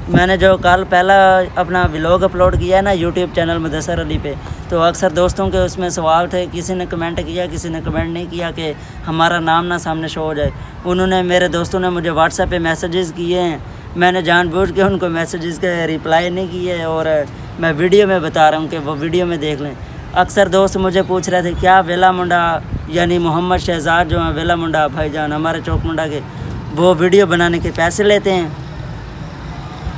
मैंने जो कल पहला अपना व्लॉग अपलोड किया है ना यूट्यूब चैनल मुदस्सर अली पे, तो अक्सर दोस्तों के उसमें सवाल थे, किसी ने कमेंट किया, किसी ने कमेंट नहीं किया कि हमारा नाम ना सामने शो हो जाए। उन्होंने, मेरे दोस्तों ने मुझे व्हाट्सएप पे मैसेजेस किए हैं, मैंने जानबूझ के उनको मैसेजेस के रिप्लाई नहीं किए और मैं वीडियो में बता रहा हूँ कि वो वीडियो में देख लें। अक्सर दोस्त मुझे पूछ रहे थे क्या वेला मुंडा यानी मोहम्मद शहजाद जो हैं वेला मुंडा भाईजान हमारे चौक मुंडा के, वो वीडियो बनाने के पैसे लेते हैं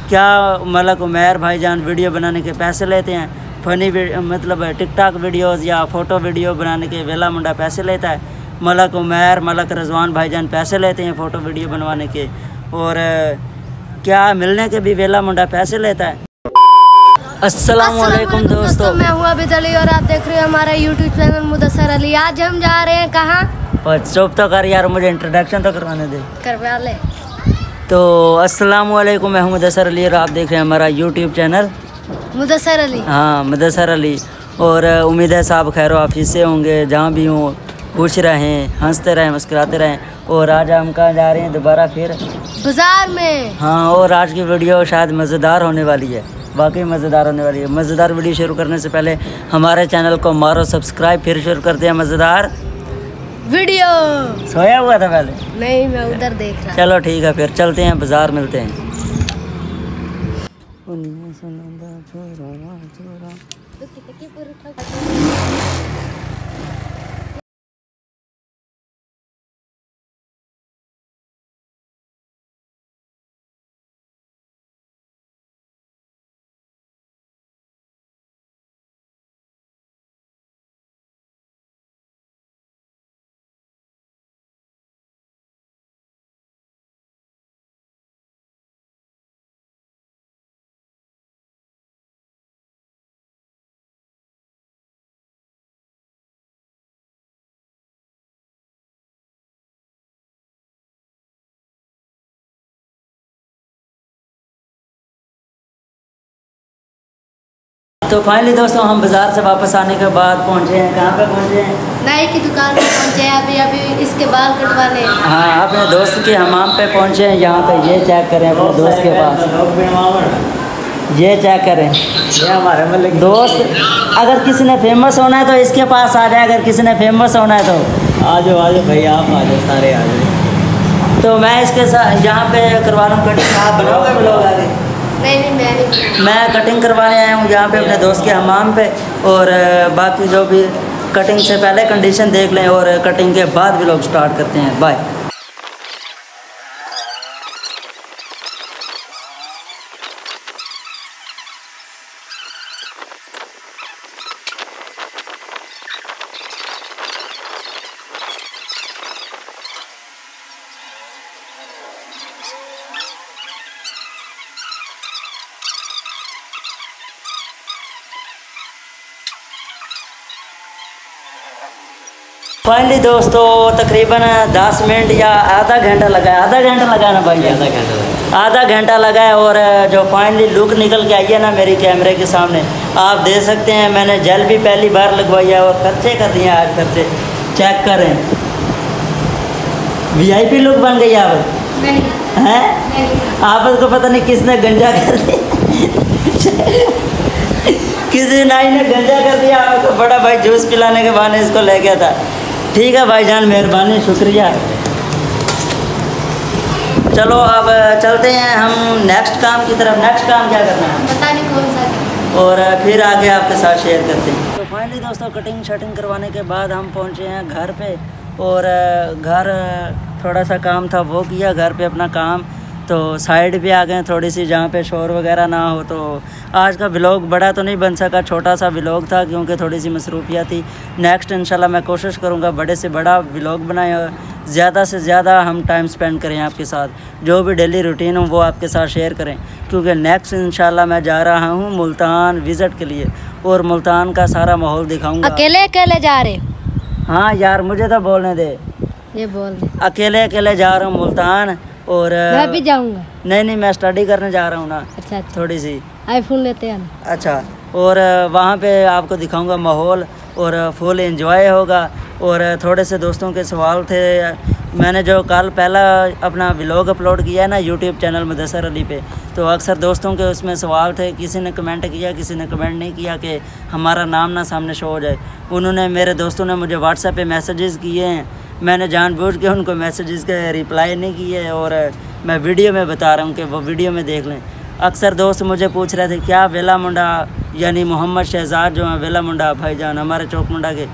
क्या? मलक उमैर भाईजान वीडियो बनाने के पैसे लेते हैं? फ़नी मतलब टिकटॉक वीडियोस या फ़ोटो वीडियो बनाने के वेला मुंडा पैसे लेता है? मलक उमैर, मलक रजवान भाईजान पैसे लेते हैं फ़ोटो वीडियो बनवाने के? और क्या मिलने के भी वेला मुंडा पैसे लेता है? अस्सलाम वालेकुम दोस्तों, मैं हूँ अबिद अली और आप देख रहे हैं हमारा यूट्यूब चैनल मुदस्सर अली। आज हम जा रहे हैं कहाँ? और चुप तो कर यार, मुझे इंट्रोडक्शन तो करवाने दे। करवा ले। तो अस्सलाम वालेकुम, मैं हूँ मुदस्सर अली और आप देख रहे हैं हमारा यूट्यूब चैनल मुदस्सर अली। हाँ, मुदस्सर अली। और उम्मीद है साहब खैर ऑफिस से होंगे, जहाँ भी हों खुश रहें, हंसते रहें, मुस्कुराते रहें। और आज हम कहाँ जा रहे हैं दोबारा फिर? बाजार में। हाँ, और आज की वीडियो शायद मज़ेदार होने वाली है, वाकई मज़ेदार होने वाली है। मज़ेदार वीडियो शुरू करने से पहले हमारे चैनल को मारो सब्सक्राइब, फिर शुरू करते हैं मज़ेदार वीडियो। सोया हुआ था पहले? नहीं, मैं उधर देख रहा। चलो ठीक है, फिर चलते हैं बाज़ार, मिलते हैं। तो फाइनली दोस्तों हम बाज़ार से वापस आने के बाद पहुंचे हैं, कहाँ पे पहुंचे हैं? नाई की दुकान पे पहुंचे हैं। अभी इसके बाल कटवाने। हाँ, अपने दोस्त के हमाम पे पहुंचे हैं। यहाँ पे ये चेक करें अपने दोस्त के पास, ये चेक करें, ये हमारे मतलब दोस्त। अगर किसी ने फेमस होना है तो इसके पास आ जाए, अगर किसी ने फेमस होना है तो आ जाओ भाई, आप आ जाओ, सारे आ जाओ। तो मैं इसके साथ यहाँ पे करवा रहा हूँ कटिंग। आप बनाओगे ब्लॉग आगे? नहीं, मैं कटिंग करवाने आया हूँ यहाँ पे अपने दोस्त के हमाम पे। और बाकी जो भी कटिंग से पहले कंडीशन देख लें और कटिंग के बाद भी लोग स्टार्ट करते हैं। बाय। फाइनली दोस्तों तकरीबन 10 मिनट या आधा घंटा लगा है। आधा घंटा लगा ना भाई? आधा घंटा लगा है। और जो फाइनली लुक निकल के आई है ना मेरी कैमरे के सामने, आप देख सकते हैं। मैंने जेल भी पहली बार लगवाई है और खर्चे कर दिए आज, खर्चे चेक करें। VIP लुक बन गई आप? नहीं हैं? आप को पता नहीं किसने गंजा कर दिया किसी नाई ने गंजा कर दिया आपको। बड़ा भाई जूस पिलाने के बहाने इसको ले गया था। ठीक है भाईजान, मेहरबानी, शुक्रिया। चलो अब चलते हैं हम नेक्स्ट काम की तरफ। नेक्स्ट काम क्या करना है पता नहीं कौन सा, और फिर आगे आपके साथ शेयर करते हैं। तो फाइनली दोस्तों कटिंग शटिंग करवाने के बाद हम पहुंचे हैं घर पे। और घर थोड़ा सा काम था वो किया, घर पे अपना काम। तो साइड पे आ गए थोड़ी सी, जहाँ पे शोर वगैरह ना हो। तो आज का व्लॉग बड़ा तो नहीं बन सका, छोटा सा व्लॉग था क्योंकि थोड़ी सी मसरूफियत थी। नेक्स्ट इंशाल्लाह मैं कोशिश करूँगा बड़े से बड़ा व्लॉग बनाएं और ज़्यादा से ज़्यादा हम टाइम स्पेंड करें आपके साथ। जो भी डेली रूटीन हो वो आपके साथ शेयर करें, क्योंकि नेक्स्ट इंशाल्लाह मैं जा रहा हूँ मुल्तान विज़िट के लिए और मुल्तान का सारा माहौल दिखाऊँगा। अकेले अकेले जा रहे? हाँ यार, मुझे तो बोलने दे। ये बोल दे। अकेले अकेले जा रहा हूँ मुल्तान। और मैं भी जाऊँगा। नहीं, मैं स्टडी करने जा रहा हूँ ना। अच्छा। थोड़ी सी आईफोन लेते हैं। अच्छा। और वहाँ पे आपको दिखाऊंगा माहौल और फुल एंजॉय होगा। और थोड़े से दोस्तों के सवाल थे। मैंने जो कल पहला अपना व्लॉग अपलोड किया है ना यूट्यूब चैनल मुदस्सर अली पे, तो अक्सर दोस्तों के उसमें सवाल थे, किसी ने कमेंट किया, किसी ने कमेंट नहीं किया कि हमारा नाम ना सामने शो हो जाए। उन्होंने, मेरे दोस्तों ने मुझे व्हाट्सएप पे मैसेजेस किए हैं, मैंने जानबूझ के उनको मैसेजेस के रिप्लाई नहीं किए और मैं वीडियो में बता रहा हूँ कि वो वीडियो में देख लें। अक्सर दोस्त मुझे पूछ रहे थे क्या वेला मुंडा यानी मोहम्मद शहजाद जो हैं वेला मुंडा भाईजान हमारे चौक मुंडा के,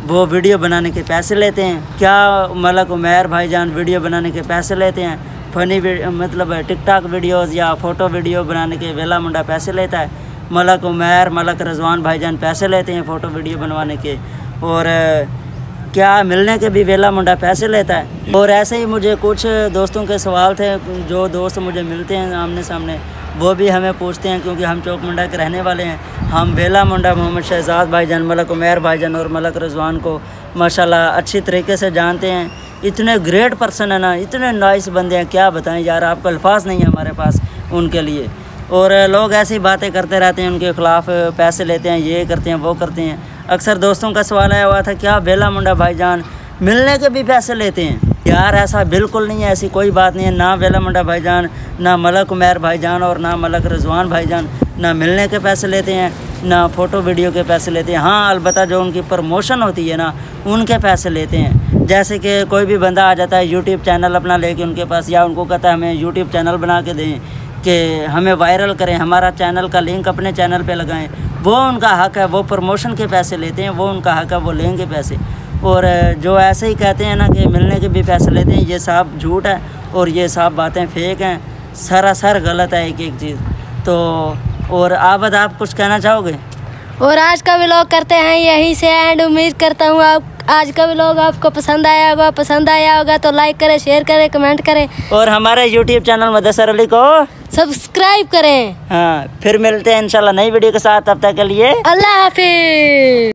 वो वीडियो बनाने के पैसे लेते हैं क्या? मलक उमैर भाईजान वीडियो बनाने के पैसे लेते हैं? फ़नी मतलब टिकटॉक वीडियोस या फ़ोटो वीडियो बनाने के वेला मुंडा पैसे लेता है? मलक उमैर, मलक रजवान भाईजान पैसे लेते हैं फ़ोटो वीडियो बनवाने के? और क्या मिलने के भी वेला मुंडा पैसे लेता है? और ऐसे ही मुझे कुछ दोस्तों के सवाल थे, जो दोस्त मुझे मिलते हैं आमने सामने वो भी हमें पूछते हैं, क्योंकि हम चौक मुंडा के रहने वाले हैं। हम वेला मुंडा मोहम्मद शहजाद भाईजान, मलक उमैर भाईजान और मलक रजवान को माशाल्लाह अच्छी तरीके से जानते हैं। इतने ग्रेट पर्सन है ना, इतने नाइस बंदे हैं, क्या बताएं यार, आपको अल्फाज नहीं है हमारे पास उनके लिए। और लोग ऐसी बातें करते रहते हैं, उनके ख़िलाफ़ पैसे लेते हैं, ये करते हैं वो करते हैं। अक्सर दोस्तों का सवाल आया हुआ था क्या वेला मुंडा भाईजान मिलने के भी पैसे लेते हैं? यार ऐसा बिल्कुल नहीं है, ऐसी कोई बात नहीं है। ना वेला मुंडा भाईजान, ना मलक उमैर भाईजान और ना मलक रजवान भाईजान ना मिलने के पैसे लेते हैं, ना फ़ोटो वीडियो के पैसे लेते हैं। हाँ अलबत्ता जो उनकी प्रमोशन होती है ना, उनके पैसे लेते हैं। जैसे कि कोई भी बंदा आ जाता है यूट्यूब चैनल अपना लेके उनके पास, या उनको कहता है हमें यूट्यूब चैनल बना के दें कि हमें वायरल करें, हमारा चैनल का लिंक अपने चैनल पे लगाएं, वो उनका हक़ है, वो प्रमोशन के पैसे लेते हैं, वो उनका हक़ है, वो लेंगे पैसे। और जो ऐसे ही कहते हैं ना कि मिलने के भी पैसे लेते हैं, ये सब झूठ है और ये सब बातें फेक हैं, सरासर गलत है एक एक चीज़। तो और आबद आप कुछ कहना चाहोगे? और आज का व्लॉग करते हैं यहीं से एंड। उम्मीद करता हूँ आप आज का व्लॉग आपको पसंद आया होगा तो लाइक करें, शेयर करें, कमेंट करें और हमारे यूट्यूब चैनल मुदस्सर अली को सब्सक्राइब करें। हाँ, फिर मिलते हैं इंशाल्लाह नई वीडियो के साथ, तब तक के लिए अल्लाह हाफिज।